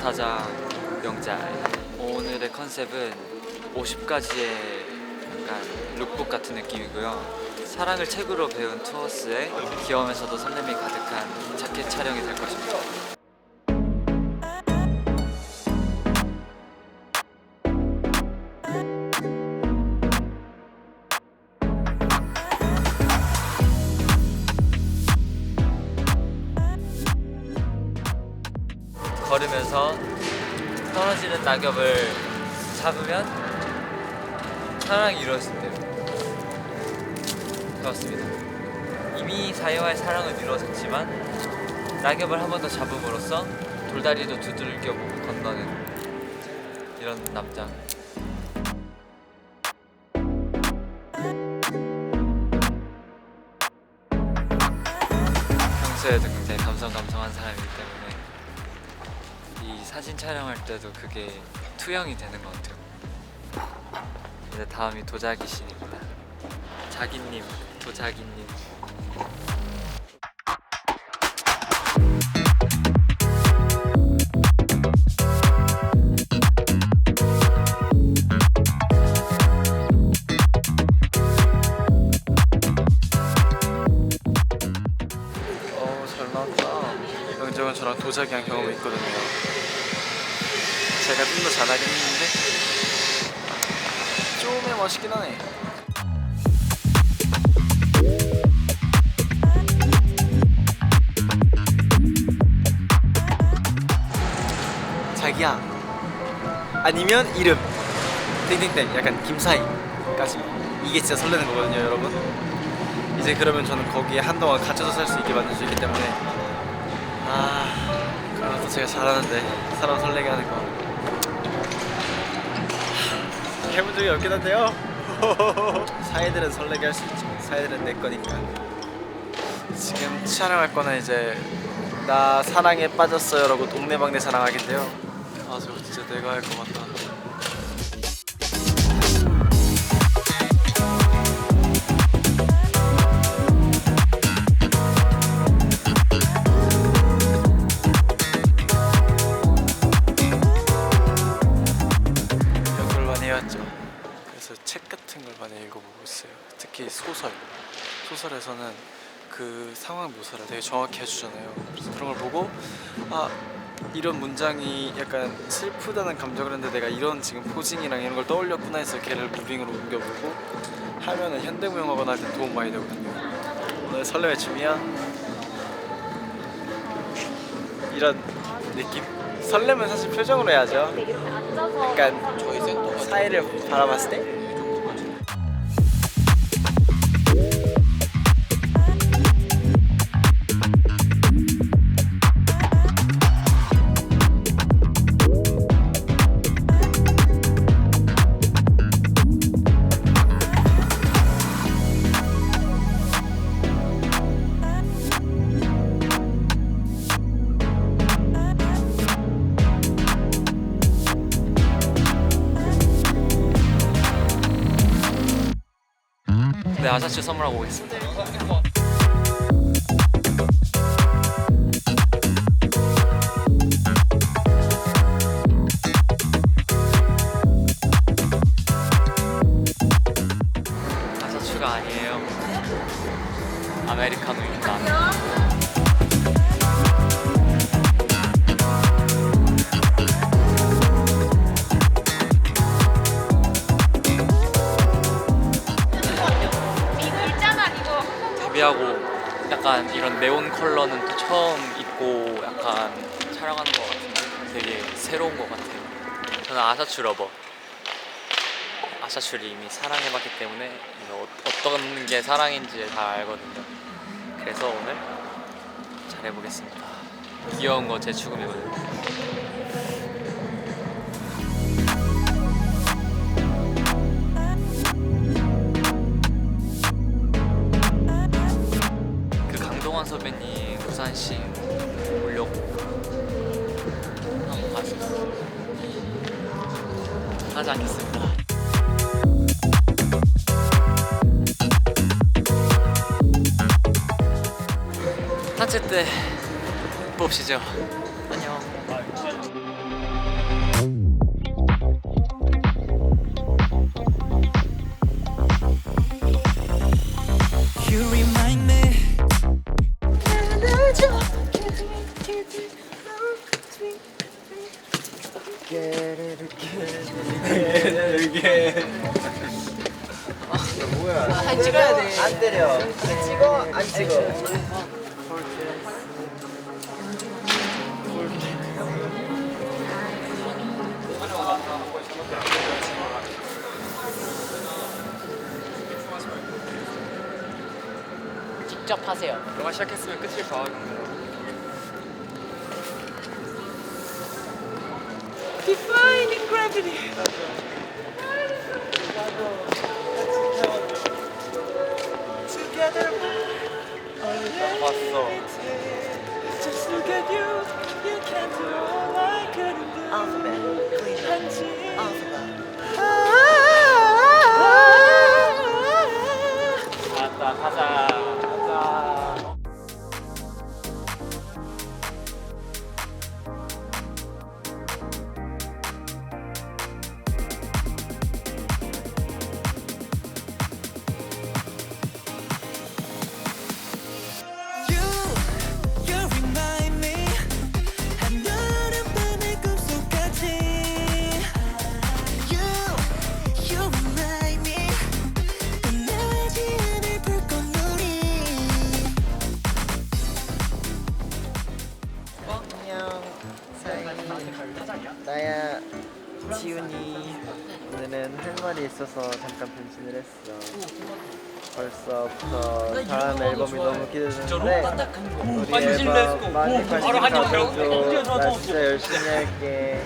타자 명잘. 오늘의 컨셉은 50가지의 약간 룩북 같은 느낌이고요. 사랑을 책으로 배운 투어스에 귀여우면서도 설렘이 가득한 자켓 촬영이 될 것입니다. 걸으면서 떨어지는 낙엽을 잡으면 사랑이 이루어진대요. 그렇습니다. 이미 사이와의 사랑은 이루어졌지만 낙엽을 한 번 더 잡음으로써 돌다리도 두들겨 보고 건너는 이런 남자. 평소에도 굉장히 감성한 사람이기 때문에 이 사진 촬영할 때도 그게 투영이 되는 것 같아요. 이제 다음이 도자기 씨입니다. 자기님, 도자기님. 잘 나왔다. 영정은 저랑 도자기 한 경험이 있거든요. 제가 좀 더 잘하긴 했는데 좀에 멋있긴 하네. 자기야 아니면 이름 땡땡땡 약간 김사희까지. 이게 진짜 설레는 거거든요 여러분. 이제 그러면 저는 거기에 한동안 갇혀서 살 수 있게 만들 수 있기 때문에 그런 것도 제가 잘하는데 사람 설레게 하는 거 해본 적이 없긴 한데요. 사이들은 설레게 할 수 있죠. 사이들은 내 거니까. 지금 촬영할 거는 이제 나 사랑에 빠졌어요 라고 동네방네 사랑하기인데요. 저거 진짜 내가 할 것 같다. 연구를 많이 해왔죠. 그래서 책 같은 걸 많이 읽어보고 있어요. 특히 소설에서는 그 상황 묘사를 되게 정확히 해주잖아요. 그래서 그런 걸 보고 이런 문장이 약간 슬프다는 감정을 했는데 내가 이런 지금 포징이랑 이런 걸 떠올렸구나 해서 걔를 무빙으로 옮겨보고 하면은 현대무용학원 할 때 도움 많이 되거든요. 오늘 설렘의 춤이야. 이런 느낌? 설렘은 사실 표정으로 해야죠. 약간 사이를 바라봤을 때 네, 아샤츠 선물하고 오겠습니다. 아샤츠가 아니에요. 아메리카노입니다. 하고 약간 이런 네온 컬러는 또 처음 입고 약간 촬영하는 것 같은데 되게 새로운 것 같아요. 저는 아샤츠 러버. 아샤츠를 이미 사랑해봤기 때문에 어떤 게 사랑인지 잘 알거든요. 그래서 오늘 잘해보겠습니다. 귀여운 거 제 죽음이거든요. 선배님 부산시 오려고 한번 가셨어요. 하지 않겠습니다. 단체 때 봅시죠. 안녕. 사진 찍어야 돼. 안 때려. 찍어? 안 찍어. 직접 하세요. 너가 시작했으면 끝을 봐야 합니다. Defying gravity. Together. 봤어. Just look at you. You can do all I couldn't do. Alphabet. Clean. Alphabet. 맞다. 가자. 나야 지훈이 오늘은 할 말이 있어서 잠깐 변신을 했어. 벌써부터 다음 앨범이 너무 기대되는데 우리 앨범 많이 관심 가져줘. 나 진짜 열심히 할게.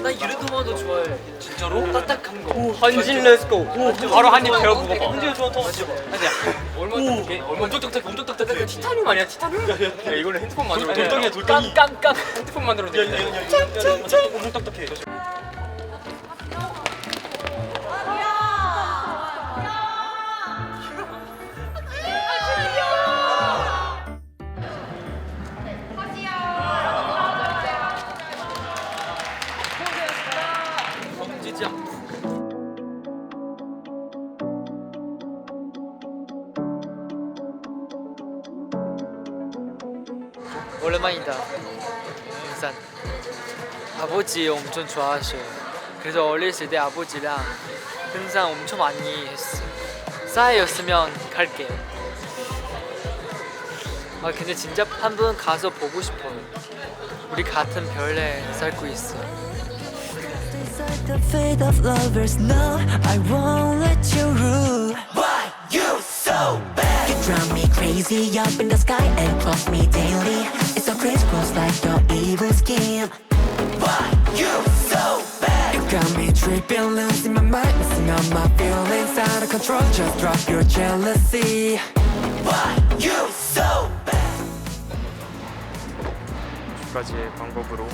나 이르도마도 좋아해. 진짜로? 딱딱한 거. 헌신 렛츠고. 바로 한입 배워보고 봐. 언제 좋아 더 만져봐. 얼마나 딱딱해? 엄청 딱딱해. 엄청 딱딱해. 티타늄 아니야? 티타늄? 야 이거는 핸드폰 만들어. 돌덩이야, 돌덩이. 깡깡깡. 핸드폰 만들어. 엄청 딱딱해. 찢지 않고. 오랜만이다. 일산 아버지 엄청 좋아하셔요. 그래서 어렸을 때 아버지랑 등산 엄청 많이 했어. 싸이였으면 갈게요. 아 근데 진짜 한 번 가서 보고 싶어요. 우리 같은 별에 살고 있어. The fate of lovers, no, I won't let you rule. Why you so bad? You drive me crazy up in the sky and cross me daily. It's so crisscross like your evil scheme. Why you so bad? You got me tripping, losing my mind, messing up my feelings out of control. Just drop your jealousy. Why you so bad? 두 가지의 방법으로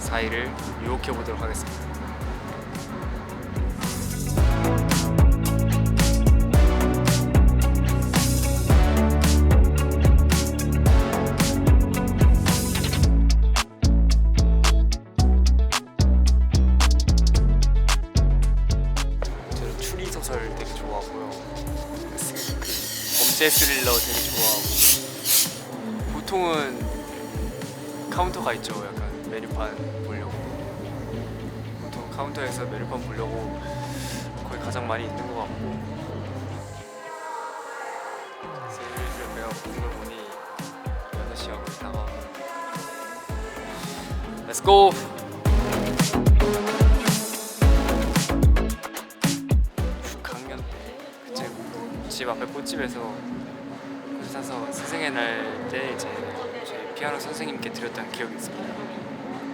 사이를 유혹해 보도록 하겠습니다. 저는 추리 소설 되게 좋아하고요. 범죄 스릴러 되게 좋아하고. 보통은 카운터가 있죠. 약간 메뉴판 보려고. 보통 카운터에서 메뉴판 보려고 거의 가장 많이 있는 것 같고. 슬슬 배가 고픈 걸 보니 6시가 거의 다가오고. Let's go! 학년 때 그때 집 앞에 꽃집에서 꿀 사서 스승의 날 때 이제 저희 피아노 선생님께 드렸던 기억이 있습니다.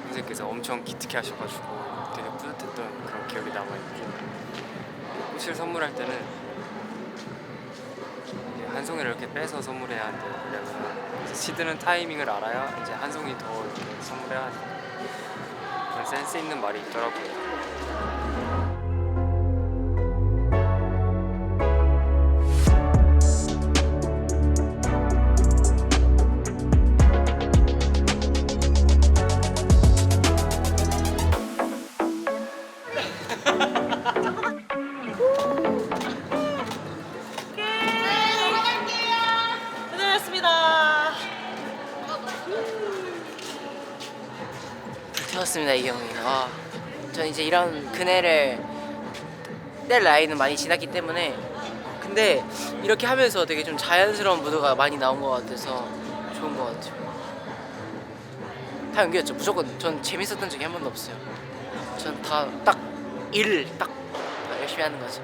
선생님께서 엄청 기특해 하셔가지고 되게 뿌듯했던 그런 기억이 남아있고, 꽃을 선물할 때는 이제 한 송이를 이렇게 빼서 선물해야 한대요. 왜냐면 시드는 타이밍을 알아야 이제 한 송이 더 이렇게 선물해야 하니까. 그런 센스 있는 말이 있더라고요. 태웠습니다 이 형이. 전 이제 이런 그네를 뗄 나이는 많이 지났기 때문에 근데 이렇게 하면서 되게 좀 자연스러운 무드가 많이 나온 것 같아서 좋은 것 같아요. 다 연기였죠. 무조건 전 재밌었던 적이 한 번도 없어요. 전 다 딱 일을 딱 열심히 하는 거죠.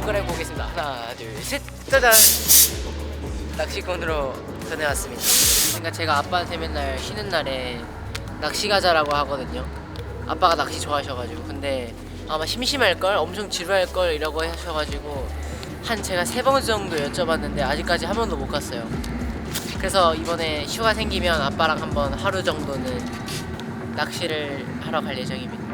이거를 보겠습니다. 하나, 둘, 셋, 짜잔! 낚시꾼으로 변해왔습니다. 그러니까 제가 아빠한테 맨날 쉬는 날에 낚시 가자라고 하거든요. 아빠가 낚시 좋아하셔가지고. 근데 아마 심심할걸? 엄청 지루할걸? 이라고 하셔가지고 한 제가 3번 정도 여쭤봤는데 아직까지 한 번도 못 갔어요. 그래서 이번에 휴가 생기면 아빠랑 한번 하루 정도는 낚시를 하러 갈 예정입니다.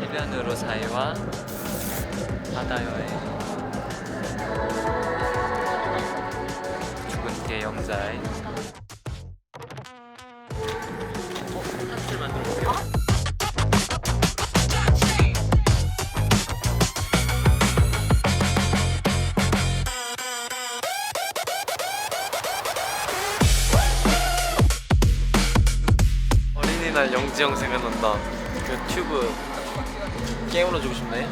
해변으로 사이와 바다 여행 죽은 개 영자의 어린이날 영지형 생각난다. 그 튜브 게임으로 주고 싶네.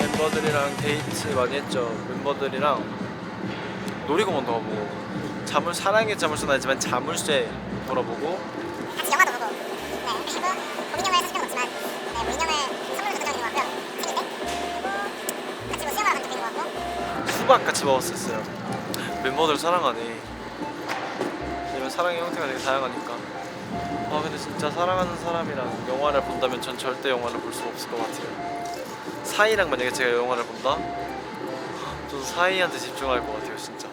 멤버들이랑 데이트 많이 했죠. 멤버들이랑 놀이공원도 가보고 사랑의 자물쇠는 아니지만 자물쇠 돌아보고 같이 영화도 보고 그리고 고민형을 사실 없지만 뭐 인형을 선물로 주는 적이 있는 것 같고요. 생일 때 그리고 같이 뭐 수영하러 간 적도 있는 것 같고 수박 같이 먹었었어요. 멤버들 사랑하네. 왜냐면 사랑의 형태가 되게 다양하니까. 근데 진짜 사랑하는 사람이랑 영화를 본다면 전 절대 영화를 볼 수 없을 것 같아요. 사이랑 만약에 제가 영화를 본다? 저도 사이한테 집중할 것 같아요 진짜.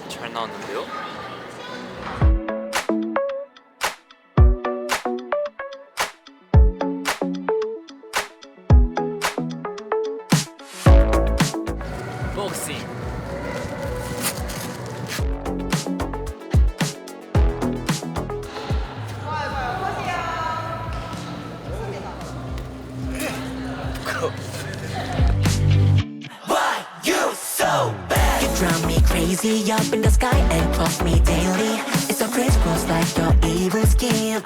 잘 나왔는데요? 복싱 Why you so bad? You drive me crazy up in the sky and cross me daily. It's so crisscross like your evil scheme.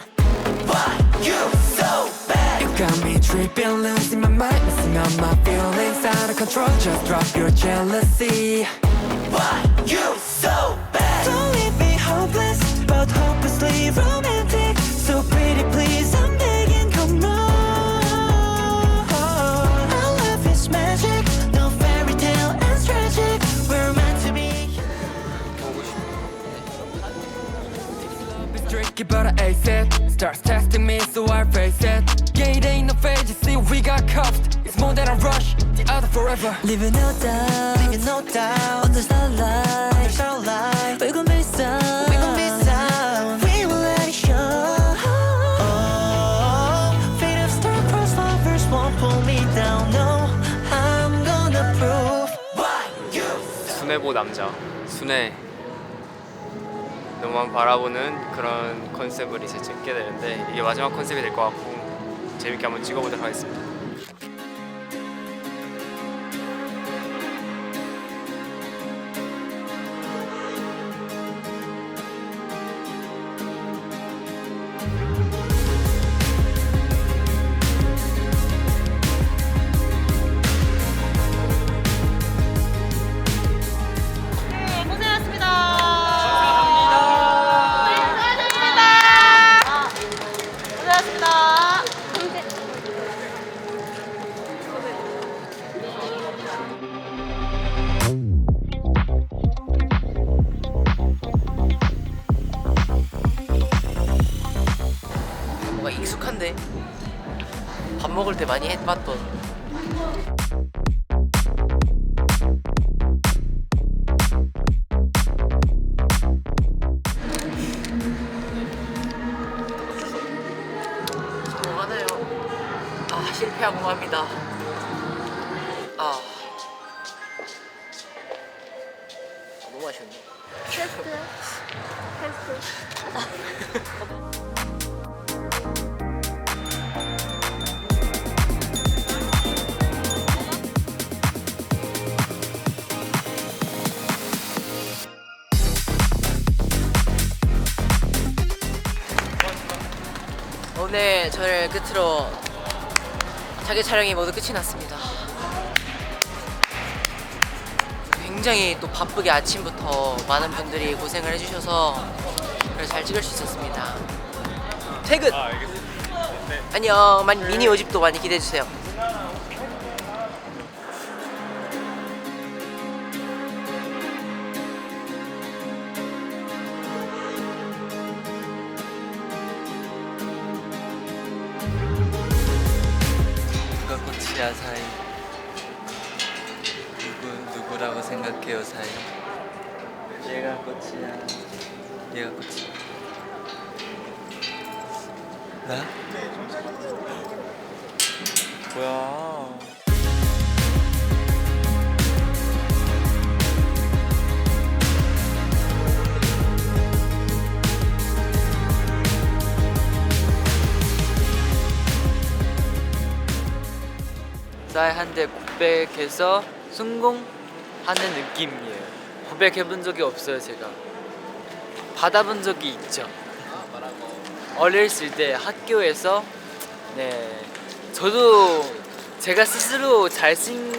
Why you so bad? You got me tripping, losing my mind, messing up my feelings out of control. Just drop your jealousy. Why you so bad? Don't leave me hopeless, but hopelessly romantic. So pretty, please, I'm begging, come on. Our love is magic, no fairy tale and tragic. We're meant to be. Tricky, but I ace it. Starts testing me, so I face it. Yeah, it ain't no phase, you see, we got cuffed. It's more than a rush. forever. Living no doubt, living no doubt. Under starlight, we gon' be some, we gon' be some. We will let it show. Oh, fate of star-crossed lovers won't pull me down. No, I'm gonna prove what you. 순애보 남자. 순애. 너만 바라보는 그런 컨셉을 이제 찍게 되는데 이게 마지막 컨셉이 될 것 같고 재밌게 한번 찍어보도록 하겠습니다. 뭔가 익숙한데 밥 먹을 때 많이 해봤던. 수고하나요? 아 실패하고 맙니다. 아 너무 아쉬운데. 오늘 저를 끝으로 자기 촬영이 모두 끝이 났습니다. 굉장히 또 바쁘게 아침부터 많은 분들이 고생을 해주셔서 그래서 잘 찍을 수 있었습니다. 퇴근! 안녕. 미니 5집도 많이 기대해주세요. 누가 꽃이야 사이? 누구라고 생각해요 사이? 얘가 꽃이야. 얘가 꽃이야. 나? 뭐야? 사이한테 고백해서 성공하는 느낌이에요. 고백해본 적이 없어요 제가. 받아본 적이 있죠. 어렸을 때 학교에서 네 저도 제가 스스로 잘생겼다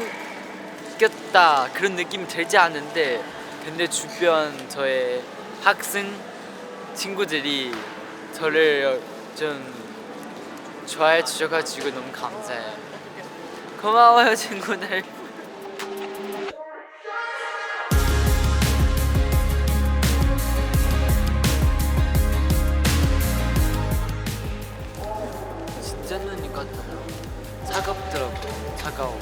그런 느낌이 들지 않는데 근데 주변 저의 학생 친구들이 저를 좀 좋아해 주셔가지고 너무 감사해요. 고마워요 친구들. 진짜 눈이 같아요. 차갑더라고. 차가워.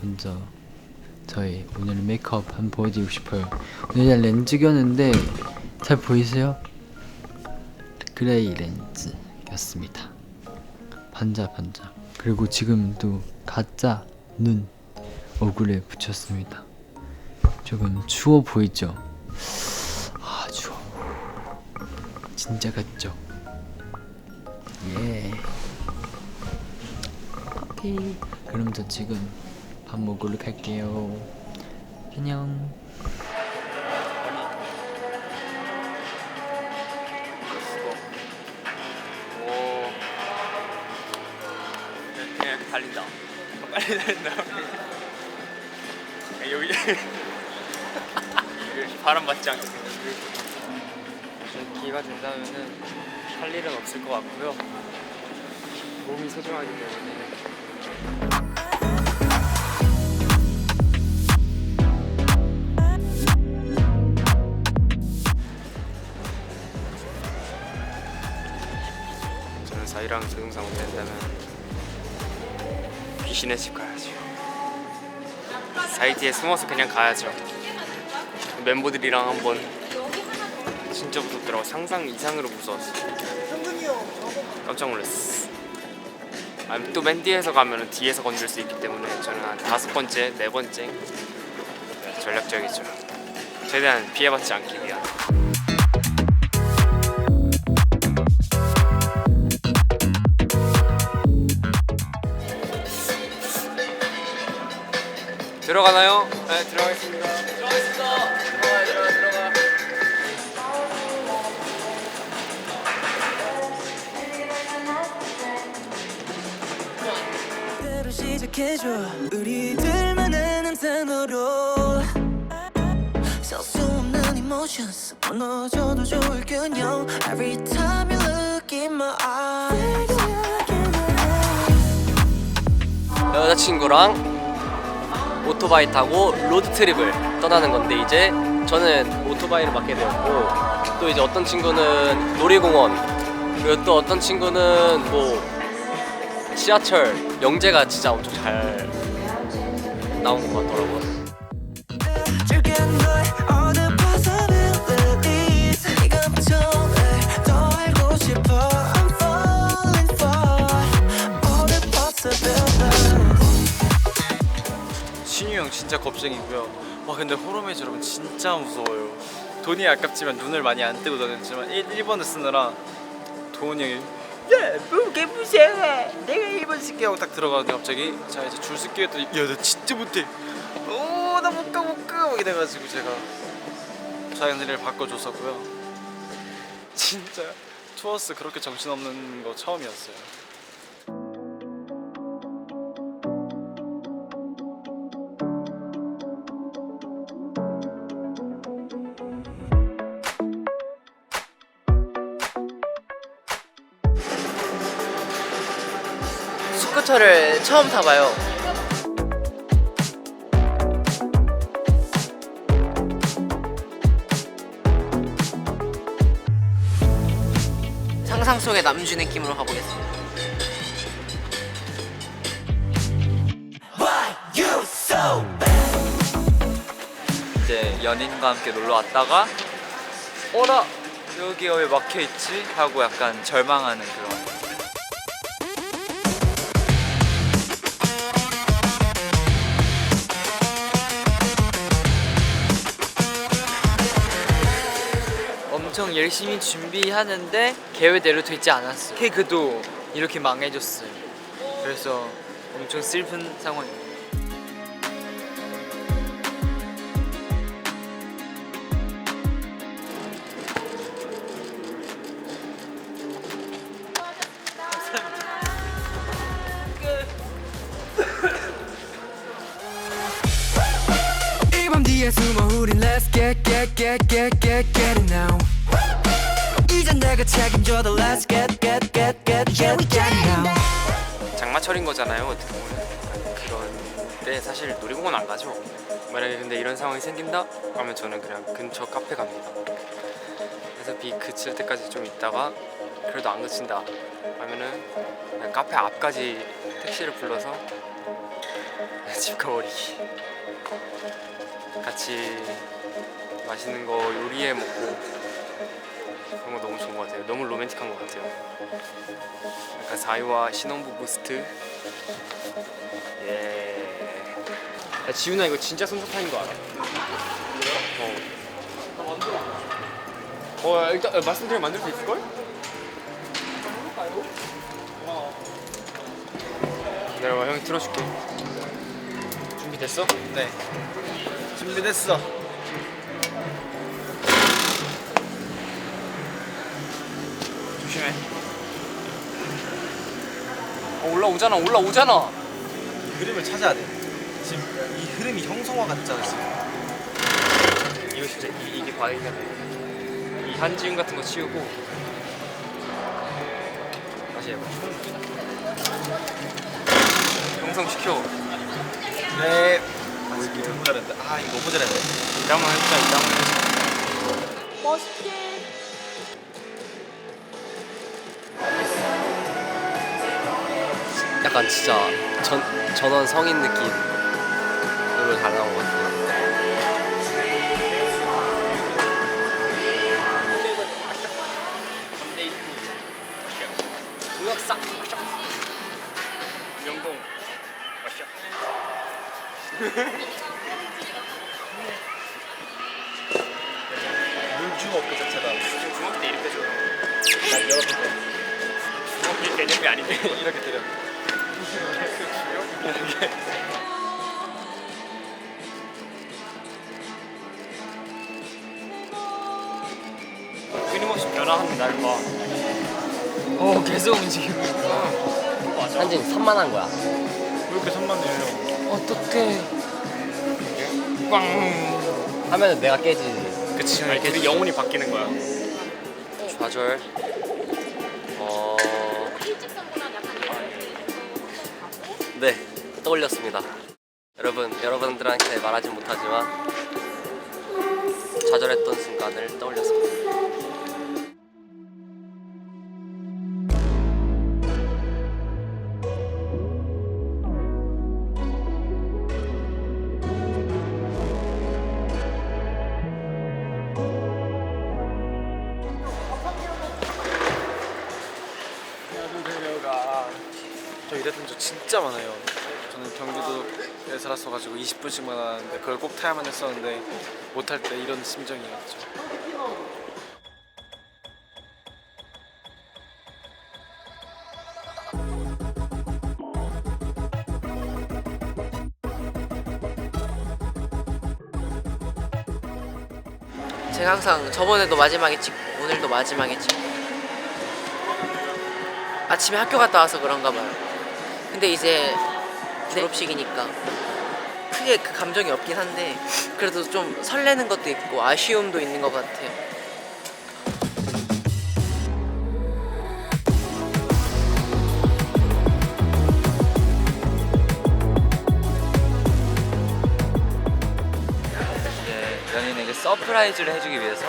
먼저 저희 오늘 메이크업 한번 보여드리고 싶어요. 오늘 렌즈 꼈는데 잘 보이세요? 그레이 렌즈였습니다. 반짝반짝. 그리고 지금 또 가짜 눈 얼굴에 붙였습니다. 조금 추워 보이죠? 아 추워. 진짜 같죠? 예. 오케이. 그럼 저 지금 밥 먹으러 갈게요. 안녕. 그냥 달린다. 빨리 달린다. 여기 바람 맞지 않게 좀 기회가 된다면은 할 일은 없을 것 같고요. 몸이 소중하기 때문에. 사이랑 동영상 올린다면 귀신의 집 가야죠. 사이트에 숨어서 그냥 가야죠. 멤버들이랑 한번 진짜 무섭더라고. 상상 이상으로 무서웠어. 깜짝 놀랐어. 아니, 또 맨 뒤에서 가면 뒤에서 건질 수 있기 때문에 저는 한 5번째, 4번째 전략적이죠. 최대한 피해받지 않기 위한. 들어가나요? 네, 들어가겠습니다. 들어가. 대로 시작해줘 우리들만의 음성으로 셀 수 없는 emotions 무너져도 좋을 균형 Every time you look in my eyes 여자친구랑 오토바이 타고 로드트립을 떠나는 건데 이제 저는 오토바이를 맡게 되었고 또 이제 어떤 친구는 놀이공원 그리고 또 어떤 친구는 뭐 지하철 영재가 진짜 엄청 잘 나온 것 같더라고요. 줄게 너의 all the possibilities 이 감정을 더 알고 싶어 I'm falling for all the possibilities 신유 형 진짜 겁쟁이고요. 와 근데 호러메이저 여러분 진짜 무서워요. 돈이 아깝지만 눈을 많이 안 뜨고 다녔지만 1번을 쓰느라 도훈이 형이 야 뭐게 무서워 내가 1번 쓸게 하고 딱 들어가는데 갑자기 자 이제 줄 쓸게 했더니 야 나 진짜 못해 나 못 가 막 이래가지고 제가 자연스레 바꿔줬었고요. 진짜 투어스 그렇게 정신없는 거 처음이었어요. 스쿠터를 처음 타봐요. 상상 속의 남주 느낌으로 가보겠습니다. 이제 연인과 함께 놀러 왔다가 어라 여기가 왜 막혀 있지 하고 약간 절망하는 그런. 엄청 열심히 준비하는데 계획대로 되지 않았어요. 케이크도 이렇게 망해졌어요. 그래서 엄청 슬픈 상황입니다. 이 밤 뒤에 숨어 우린 Let's get it now 이제 내가 책임져도 Let's get it now 장마철인 거잖아요. 어떻게 보면 그런데 사실 놀이공원 안 가죠. 만약에 근데 이런 상황이 생긴다 하면 저는 그냥 근처 카페 갑니다. 그래서 비 그칠 때까지 좀 있다가 그래도 안 그친다 하면은 그냥 카페 앞까지 택시를 불러서 집 가버리기. 같이 맛있는 거 요리해 먹고 그런 거 너무 좋은 것 같아요. 너무 로맨틱한 것 같아요. 약간 사이와 신혼부부 스트. 예. 야, 지훈아 이거 진짜 솜사탕인 거 알아? 야, 일단 말씀드리면 만들 수 있을걸? 기다려봐 형이 틀어줄게. 준비됐어? 네 준비됐어. 조심해. 올라오잖아. 이 흐름을 찾아야 돼. 지금 이 흐름이 형성화가 됐잖아 지금. 이거 진짜 이게 과잉이야. 이 한지운 같은 거 치우고 다시 해봐. 형성시켜. 네. 아 이게 너무 잘했다. 아 이거 너무 잘했네. 이따 한번 해보자. 이따 한번 해보자. 멋있게 약간 진짜 전원 성인 느낌으로 잘 나온 것 같아요. 물주먹 그 자체가 주먹 때 이렇게 줘. 난 이렇게 돼. 주먹이 개념이 아닌데. 이렇게 때려. 이렇게. 끊임없이 변화하는 날 봐. 계속 움직이고 있어. 한진 산만한 거야. 왜 이렇게 산만해요? 어떡해. 꽝. 하면은 내가 깨지지. 그치. 아니 계속 영혼이 바뀌는 거야. 좌절. 네, 떠올렸습니다. 여러분들한테 말하지 못하지만 좌절했던 순간을 떠올렸습니다. 저 이랬던 적 진짜 많아요. 저는 경기도에 살았어가지고 20분씩만 하는데 그걸 꼭 타야만 했었는데 못할 때 이런 심정이었죠. 제가 항상 저번에도 마지막에 찍고 오늘도 마지막에 찍고 아침에 학교 갔다 와서 그런가 봐요. 근데 이제 졸업식이니까 크게 그 감정이 없긴 한데 그래도 좀 설레는 것도 있고 아쉬움도 있는 것 같아요. 이제 연인에게 서프라이즈를 해주기 위해서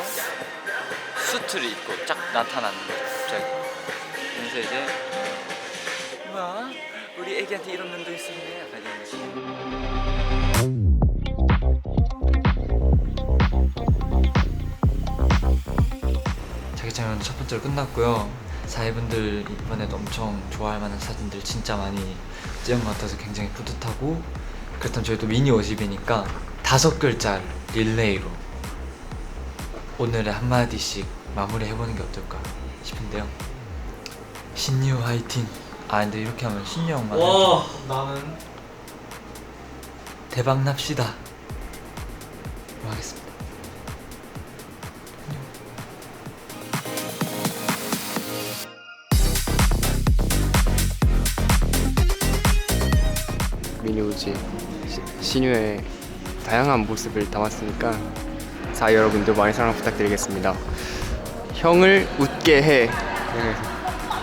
수트를 입고 쫙 나타나는 거예요. 갑자기. 그래서 이제 와 우리 애기한테 이런 면도 있었네 약간 이런 느낌. 자기장은 첫 번째로 끝났고요. 사회분들 이번에도 엄청 좋아할 만한 사진들 진짜 많이 찍은 것 같아서 굉장히 뿌듯하고, 그렇다면 저희도 미니 5집이니까 5글자 릴레이로 오늘의 한마디씩 마무리해보는 게 어떨까 싶은데요. 신유 화이팅. 아 근데 이렇게 하면 신유 형만 나는 대박 납시다 하겠습니다. 미니오지 신유의 다양한 모습을 담았으니까 사회 여러분들 많이 사랑 부탁드리겠습니다. 형을 웃게 해. 네.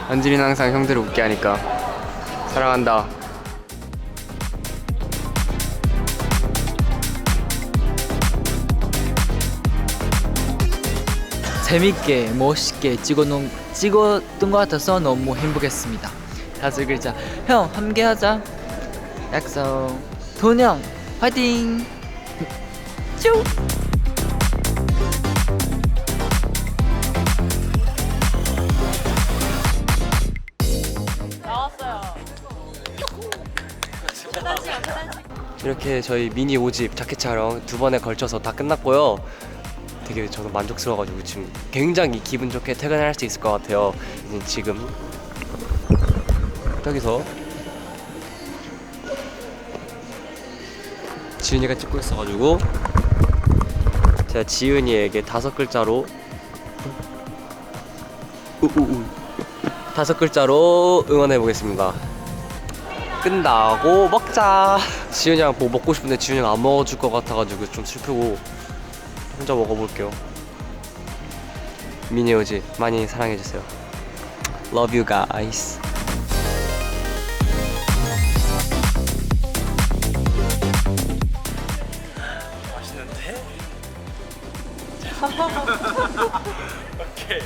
한진이는 항상 형들을 웃게 하니까 사랑한다. 재밌게 멋있게 찍었던 것 같아서 너무 행복했습니다. 5글자 형 함께하자 약속. 돈형 화이팅. 쭉. 이렇게 저희 미니 5집 자켓 촬영 2번에 걸쳐서 다 끝났고요. 되게 저도 만족스러워가지고 지금 굉장히 기분 좋게 퇴근할 수 있을 것 같아요. 이제 지금 여기서 지은이가 찍고 있어가지고 제가 지은이에게 5글자로 5글자로 응원해 보겠습니다. 끝나고 먹자. 지은이랑 뭐 먹고 싶은데 지은이가 안 먹어줄 것 같아가지고 좀 슬프고 혼자 먹어볼게요. 미니오지 많이 사랑해주세요. Love you guys. 맛있는데? 오케이.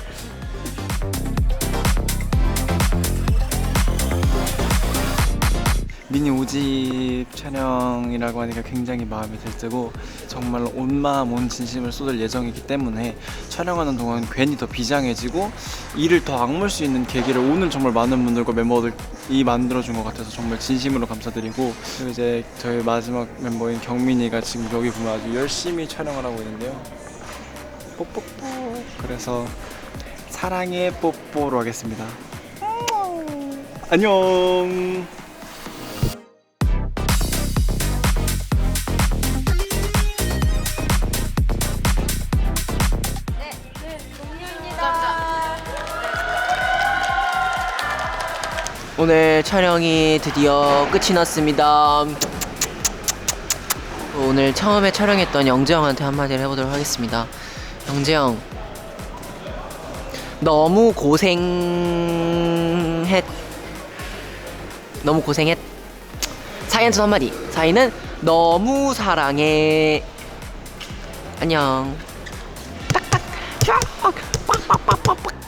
미니 5집 촬영이라고 하니까 굉장히 마음이 들뜨고 정말로 온 마음 온 진심을 쏟을 예정이기 때문에 촬영하는 동안 괜히 더 비장해지고 일을 더 악물 수 있는 계기를 오늘 정말 많은 분들과 멤버들이 만들어준 것 같아서 정말 진심으로 감사드리고, 그리고 이제 저희 마지막 멤버인 경민이가 지금 여기 보면 아주 열심히 촬영을 하고 있는데요. 뽀뽀뽀. 그래서 사랑의 뽀뽀로 하겠습니다. 안녕. 오늘 촬영이 드디어 끝이 났습니다. 오늘 처음에 촬영했던 영재 형한테 한마디를 해보도록 하겠습니다. 영재 형, 너무 고생했. 사이한테 한마디. 사이는 너무 사랑해. 안녕. 딱딱. 빡빡빡빡빡.